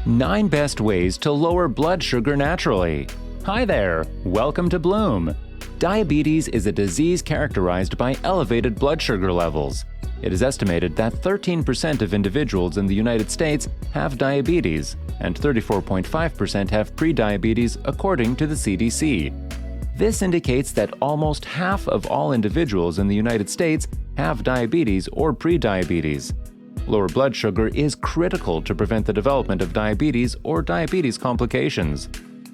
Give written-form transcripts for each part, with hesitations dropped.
9 Best Ways to Lower Blood Sugar Naturally. Hi there, welcome to Bloom. Diabetes is a disease characterized by elevated blood sugar levels. It is estimated that 13% of individuals in the United States have diabetes, and 34.5% have prediabetes according to the CDC. This indicates that almost half of all individuals in the United States have diabetes or prediabetes. Lower blood sugar is critical to prevent the development of diabetes or diabetes complications.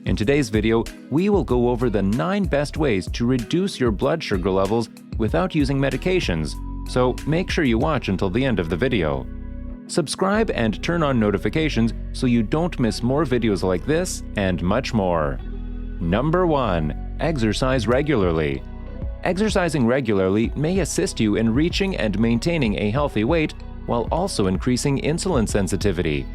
In today's video, we will go over the 9 best ways to reduce your blood sugar levels without using medications, so make sure you watch until the end of the video. Subscribe and turn on notifications so you don't miss more videos like this and much more. Number 1. Exercise regularly. Exercising regularly may assist you in reaching and maintaining a healthy weight while also increasing insulin sensitivity.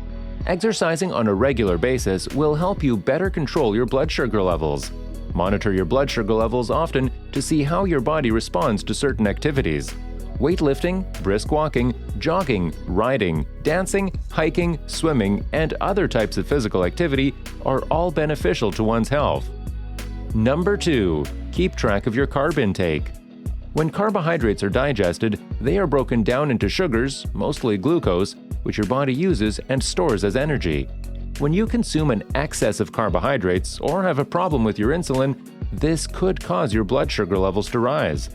Exercising on a regular basis will help you better control your blood sugar levels. Monitor your blood sugar levels often to see how your body responds to certain activities. Weightlifting, brisk walking, jogging, riding, dancing, hiking, swimming, and other types of physical activity are all beneficial to one's health. Number 2. Keep track of your carb intake. When carbohydrates are digested, they are broken down into sugars, mostly glucose, which your body uses and stores as energy. When you consume an excess of carbohydrates or have a problem with your insulin, this could cause your blood sugar levels to rise.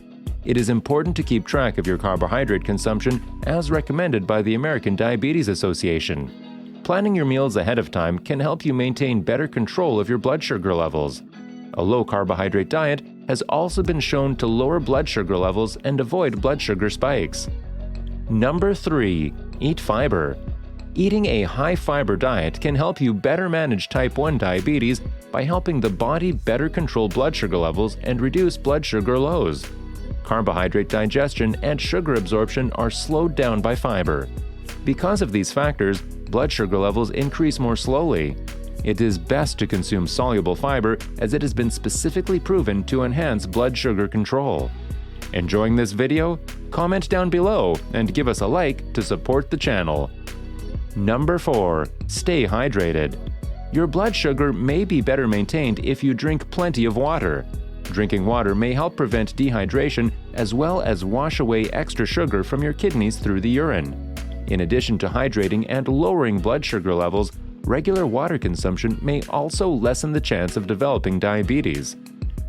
It is important to keep track of your carbohydrate consumption as recommended by the American Diabetes Association. Planning your meals ahead of time can help you maintain better control of your blood sugar levels. A low-carbohydrate diet has also been shown to lower blood sugar levels and avoid blood sugar spikes. Number 3. Eat fiber. Eating a high-fiber diet can help you better manage type 1 diabetes by helping the body better control blood sugar levels and reduce blood sugar lows. Carbohydrate digestion and sugar absorption are slowed down by fiber. Because of these factors, blood sugar levels increase more slowly. It is best to consume soluble fiber as it has been specifically proven to enhance blood sugar control. Enjoying this video? Comment down below and give us a like to support the channel. Number 4. Stay hydrated. Your blood sugar may be better maintained if you drink plenty of water. Drinking water may help prevent dehydration as well as wash away extra sugar from your kidneys through the urine. In addition to hydrating and lowering blood sugar levels, regular water consumption may also lessen the chance of developing diabetes.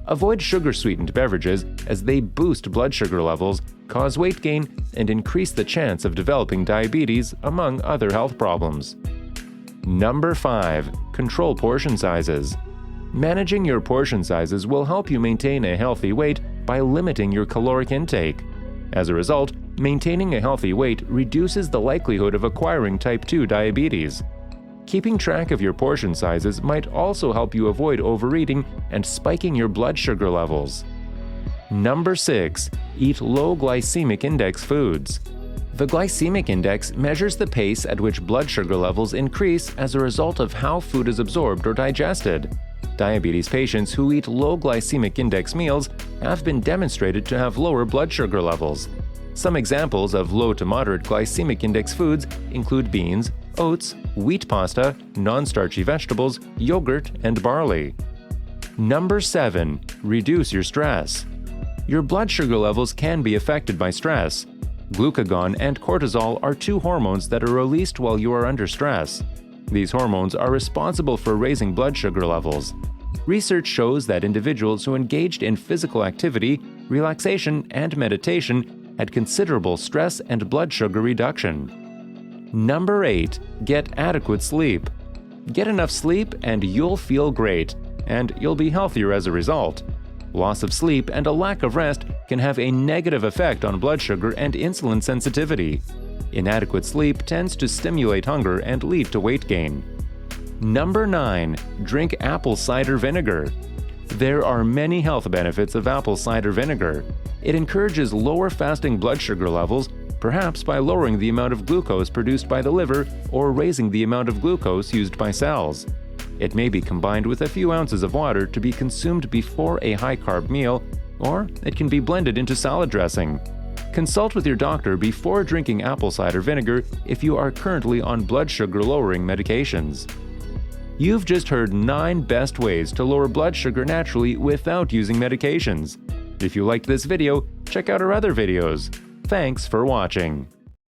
Avoid sugar-sweetened beverages as they boost blood sugar levels, cause weight gain, and increase the chance of developing diabetes, among other health problems. Number 5. Control portion sizes. Managing your portion sizes will help you maintain a healthy weight by limiting your caloric intake. As a result, maintaining a healthy weight reduces the likelihood of acquiring type 2 diabetes. Keeping track of your portion sizes might also help you avoid overeating and spiking your blood sugar levels. Number 6. Eat low glycemic index foods. The glycemic index measures the pace at which blood sugar levels increase as a result of how food is absorbed or digested. Diabetes patients who eat low glycemic index meals have been demonstrated to have lower blood sugar levels. Some examples of low to moderate glycemic index foods include beans, oats, wheat pasta, non-starchy vegetables, yogurt, and barley. Number 7. Reduce your stress. Your blood sugar levels can be affected by stress. Glucagon and cortisol are 2 hormones that are released while you are under stress. These hormones are responsible for raising blood sugar levels. Research shows that individuals who engaged in physical activity, relaxation, and meditation had considerable stress and blood sugar reduction. Number 8. Get adequate sleep. Get enough sleep and you'll feel great, and you'll be healthier as a result. Loss of sleep and a lack of rest can have a negative effect on blood sugar and insulin sensitivity. Inadequate sleep tends to stimulate hunger and lead to weight gain. Number 9. Drink apple cider vinegar. There are many health benefits of apple cider vinegar. It encourages lower fasting blood sugar levels, perhaps by lowering the amount of glucose produced by the liver or raising the amount of glucose used by cells. It may be combined with a few ounces of water to be consumed before a high-carb meal, or it can be blended into salad dressing. Consult with your doctor before drinking apple cider vinegar if you are currently on blood sugar lowering medications. You've just heard 9 best ways to lower blood sugar naturally without using medications. If you liked this video, check out our other videos. Thanks for watching.